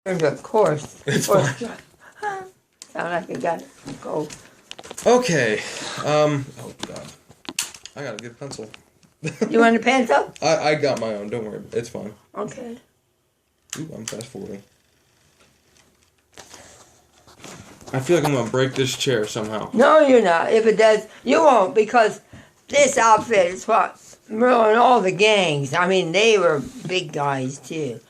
Of course. It's fine. Sound like I got it. Go. Okay. Oh God. I got a good pencil. You want a pencil? I got my own. Don't worry. It's fine. Okay. Ooh, I'm fast forwarding. I feel like I'm gonna break this chair somehow. No, you're not. If it does, you won't, because this outfit is what ruined all the gangs. I mean, they were big guys too.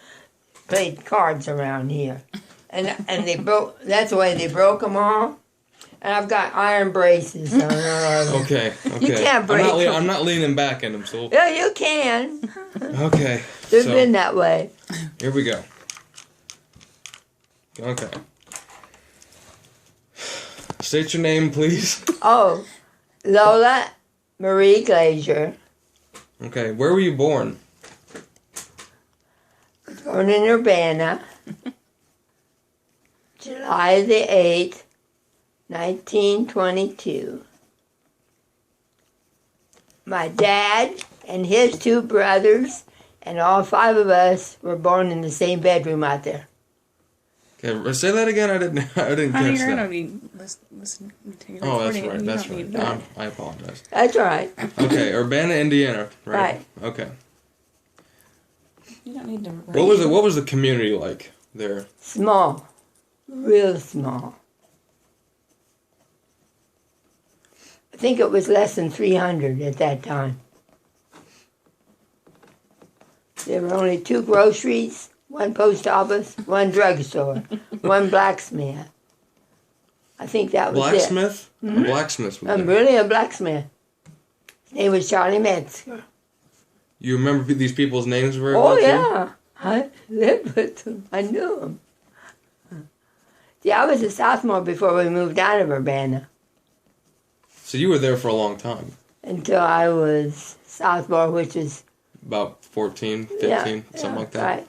Played cards around here, and they broke. That's the way they broke them all. And I've got iron braces on all. Okay. You can't break them. I'm not leaning back in them, so. Yeah, you can. Okay. They've been that way. Here we go. Okay. State your name, please. Oh, Lola Marie Glazier. Okay. Where were you born? Born in Urbana, July the 8th, 1922. My dad and his two brothers and all five of us were born in the same bedroom out there. Okay, say that again. I didn't catch You're that. gonna be listening to your Oh, that's recording. right. You That's don't right. need that. I apologize. That's right. Okay, Urbana, Indiana. Right. Right. Okay. You don't need to. What was the community like there? Small, real small. I think it was less than 300 at that time. There were only 2 groceries, 1 post office, 1 drugstore, 1 blacksmith. I think that was Blacksmith? it. Mm-hmm. Blacksmith was I'm there. really a blacksmith. His name was Charlie Metzger. You remember these people's names very Oh, well, too? yeah. I lived with them. I knew them. See, I was a sophomore before we moved out of Urbana. So you were there for a long time. Until I was sophomore, which is... About 14, 15, something like that. Right.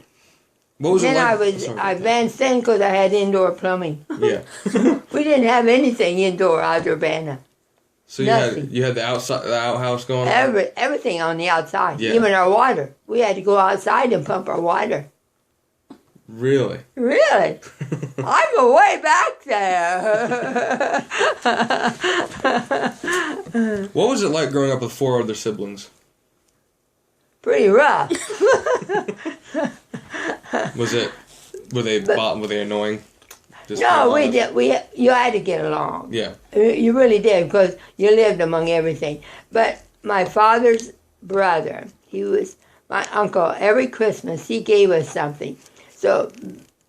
What was Then it like? I was Sorry I about advanced in because I had indoor plumbing. that. Yeah. We didn't have anything indoor out of Urbana. So Nothing. you had the outhouse going on? Everything on the outside, Yeah. even our water. We had to go outside and pump our water. Really? Really? I'm way back there. What was it like growing up with 4 other siblings? Pretty rough. Were they annoying? Just No, kind of we honest? did. You had to get along. Yeah. You really did, because you lived among everything. But my father's brother, he was my uncle. Every Christmas, he gave us something. So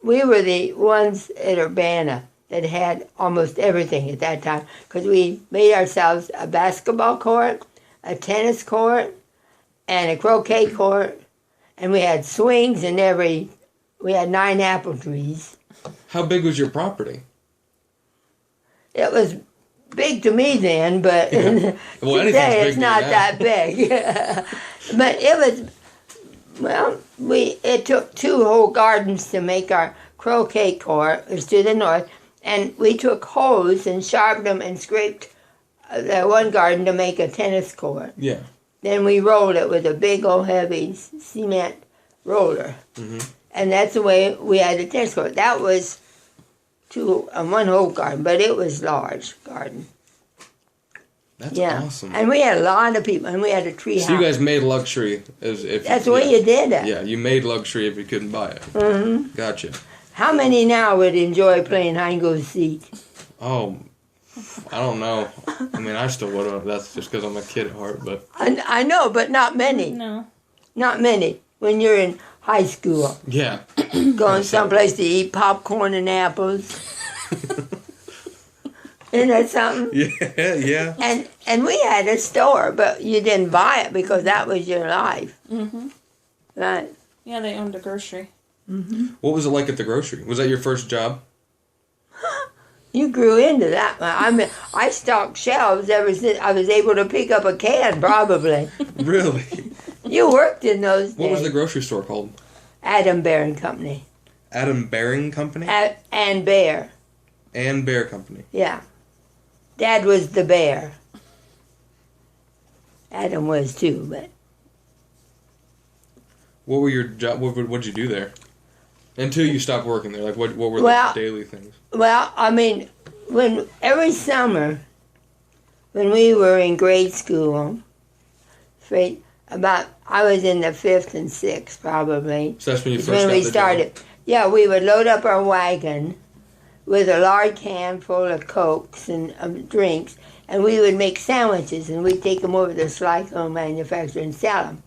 we were the ones at Urbana that had almost everything at that time, because we made ourselves a basketball court, a tennis court, and a croquet court, and we had swings in we had 9 apple trees. How big was your property? It was big to me then, but Yeah. Well, anything's today big it's to not you now. that big. But it was, well, it took 2 whole gardens to make our croquet court. It was to the north, and we took hoes and sharpened them and scraped the one garden to make a tennis court. Yeah. Then we rolled it with a big old heavy cement roller. Mm-hmm. And that's the way we had the tennis court. That was 1 whole garden, but it was large garden. That's awesome. And we had a lot of people, and we had a tree house. So you guys made luxury as if That's the way you did it. Yeah, you made luxury if you couldn't buy it. Mm-hmm. Gotcha. How many now would enjoy playing hide and go seek? Oh, I don't know. I mean, I still would have. That's just because I'm a kid at heart, but I know, but not many. No. Not many. When you're in high school, yeah. going someplace to eat popcorn and apples. Isn't that something? Yeah. And we had a store, but you didn't buy it because that was your life. Mm-hmm. Right. Yeah, they owned a grocery. Mm-hmm. What was it like at the grocery? Was that your first job? You grew into that. I mean, I stocked shelves ever since I was able to pick up a can, probably. Really? You worked in those days. What was the grocery store called? Adam Bear and Company. Adam Bearing Company? And Bear. And Bear Company. Yeah. Dad was the bear. Adam was too, but What were your job? What'd you do there? Until you stopped working there, like what were Well- the daily things? Well, I mean, every summer, when we were in grade school, I was in the 5th and 6th probably. So that's when you Is first when got we the started. Yeah, we would load up our wagon with a large can full of Cokes and drinks, and we would make sandwiches, and we'd take them over to the Slico manufacturer and sell them.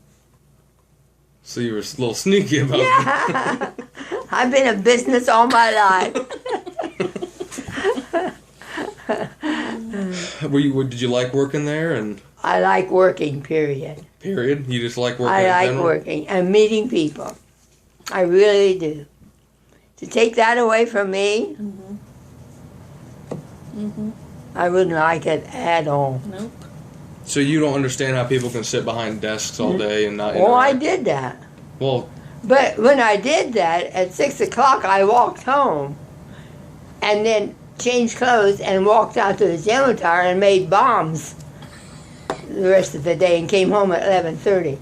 So you were a little sneaky about it. Yeah, I've been in business all my life. Did you like working there? And I like working, period. period, you just like working. I in like general? working and meeting people. I really do. To take that away from me, I wouldn't like it at all. Nope. So you don't understand how people can sit behind desks all day and not. Oh, I interact? did that. Well, But when I did that, at 6 o'clock, I walked home and then changed clothes and walked out to the cemetery and made bombs the rest of the day and came home at 11:30.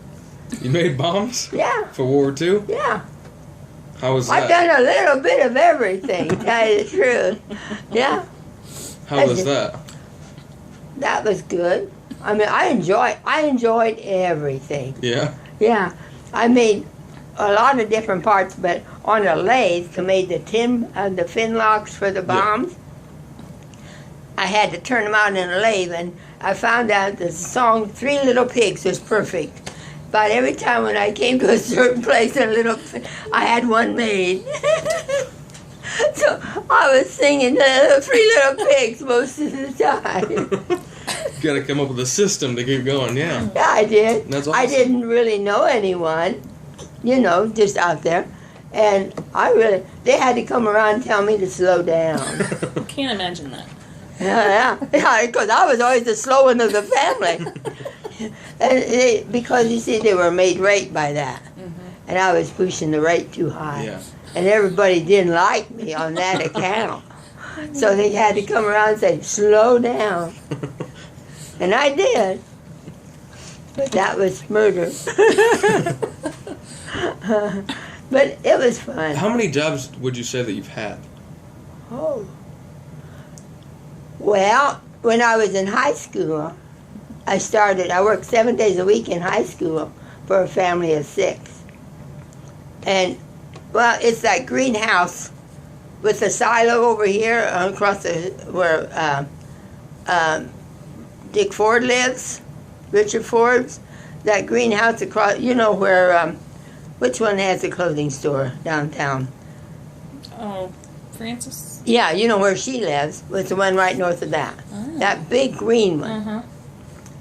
you made bombs Yeah, for World War II. yeah. How was that? I've done a little bit of everything, to tell you the truth. Yeah, How was that? that was good. I mean, I enjoyed everything. Yeah. Yeah, I made a lot of different parts, but on a lathe to make the fin locks for the bombs. I had to turn them out in a lathe, and I found out the song "Three Little Pigs" was perfect. But every time when I came to a certain place, I had one made. So I was singing the Three Little Pigs most of the time. You got to come up with a system to keep going. Yeah. Yeah, I did. That's I awesome. didn't really know anyone, just out there. And they had to come around and tell me to slow down. Can't imagine that. Yeah, because I was always the slow one of the family. Because, you see, they were made right by that. And I was pushing the rate too high. Yeah. And everybody didn't like me on that account. So they had to come around and say, slow down. And I did. But that was murder. But it was fun. How many jobs would you say that you've had? Oh. Well, when I was in high school, I worked 7 days a week in high school for a family of 6. And, well, it's that greenhouse with the silo over here across where Dick Ford lives, Richard Ford's. That greenhouse across, where, which one has a clothing store downtown? Oh, Francis? Yeah, you know where she lives, was the one right north of that. Oh. That big green one. Uh-huh.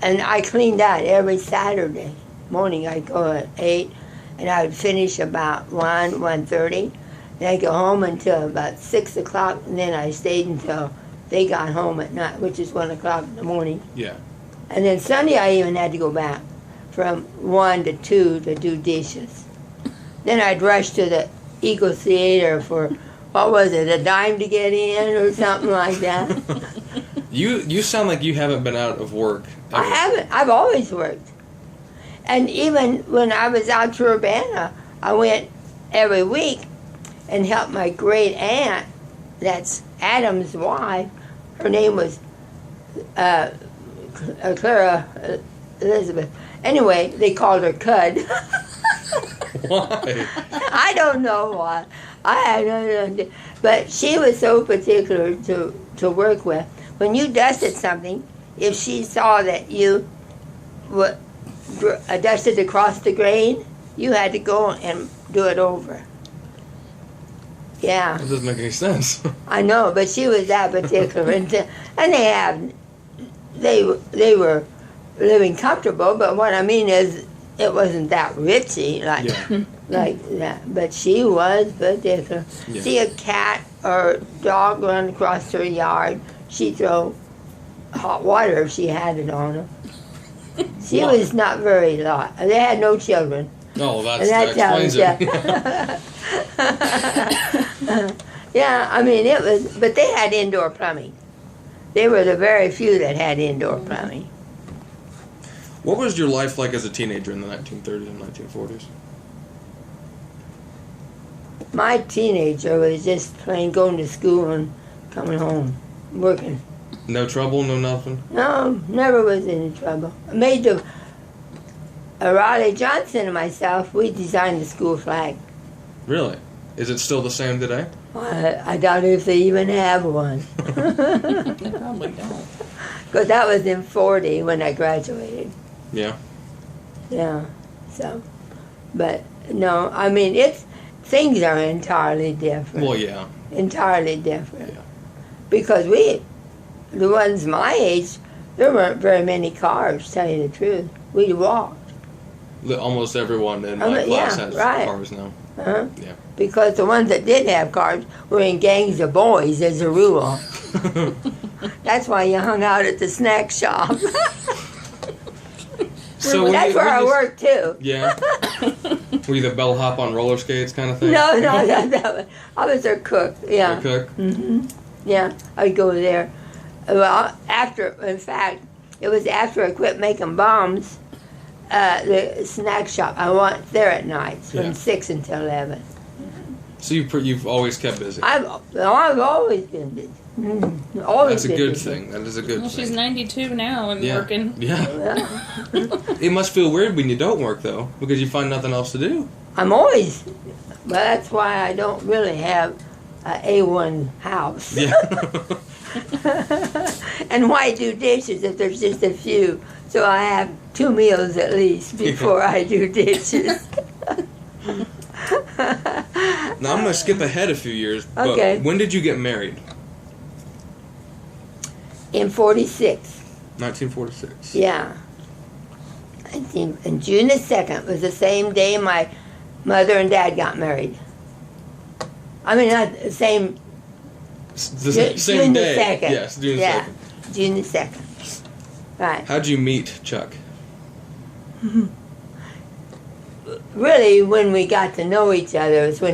And I cleaned that every Saturday morning. I'd go at 8, and I would finish about 1:30. And I'd go home until about 6 o'clock, and then I stayed until they got home at night, which is 1 o'clock in the morning. Yeah. And then Sunday I even had to go back from 1 to 2 to do dishes. Then I'd rush to the Eagle Theater for, what was it, a dime to get in or something like that. You sound like you haven't been out of work ever. I haven't. I've always worked. And even when I was out to Urbana, I went every week and helped my great aunt, that's Adam's wife. Her name was Clara Elizabeth. Anyway, they called her Cud. Why? I don't know why. I had no idea. But she was so particular to work with. When you dusted something, if she saw that you dusted across the grain, you had to go and do it over. Yeah, That doesn't make any sense. I know, but she was that particular. And they were living comfortable, but what I mean is, it wasn't that richy like that. But she was particular. Yeah. See a cat or dog run across her yard, she'd throw hot water if she had it on her. She Why? was not very lot. They had no children. No, that And that explains tells it. Yeah, I mean, it was, but they had indoor plumbing. They were the very few that had indoor plumbing. What was your life like as a teenager in the 1930s and 1940s? My teenager was just plain going to school and coming home, working. No trouble, no nothing? No, never was in trouble. I made Riley Johnson and myself, we designed the school flag. Really? Is it still the same today? I doubt if they even have one. They probably don't. Because that was in 40 when I graduated. Yeah. Yeah, so. But, no, I mean, things are entirely different. Well, yeah. Entirely different. Yeah. Because the ones my age, there weren't very many cars, to tell you the truth. We walked. Almost everyone in my class has cars now. Uh-huh. Yeah. Because the ones that did have cars were in gangs of boys, as a rule. That's why you hung out at the snack shop. So That's where I worked, too. Yeah. Were you the bellhop on roller skates kind of thing? No, I was their cook, yeah. Their cook? Mm-hmm. Yeah, I'd go there. Well, in fact, it was after I quit making bombs, the snack shop, I went there at nights from 6 until 11. So you've always kept busy. I've always been busy. Mm-hmm. Always. That's a good thing. That is a good thing. She's 92 now and working. Yeah. It must feel weird when you don't work, though, because you find nothing else to do. I'm always, but that's why I don't really have an A1 house. Yeah. And why do dishes if there's just a few? So I have 2 meals at least before I do dishes. Now, I'm going to skip ahead a few years, but Okay. when did you get married? In 46. 1946. Yeah. And June the 2nd was the same day my mother and dad got married. I mean, not the same. Same June day. the 2nd. Yes, June the 2nd. June the 2nd. Right. How'd you meet Chuck? Really, when we got to know each other was when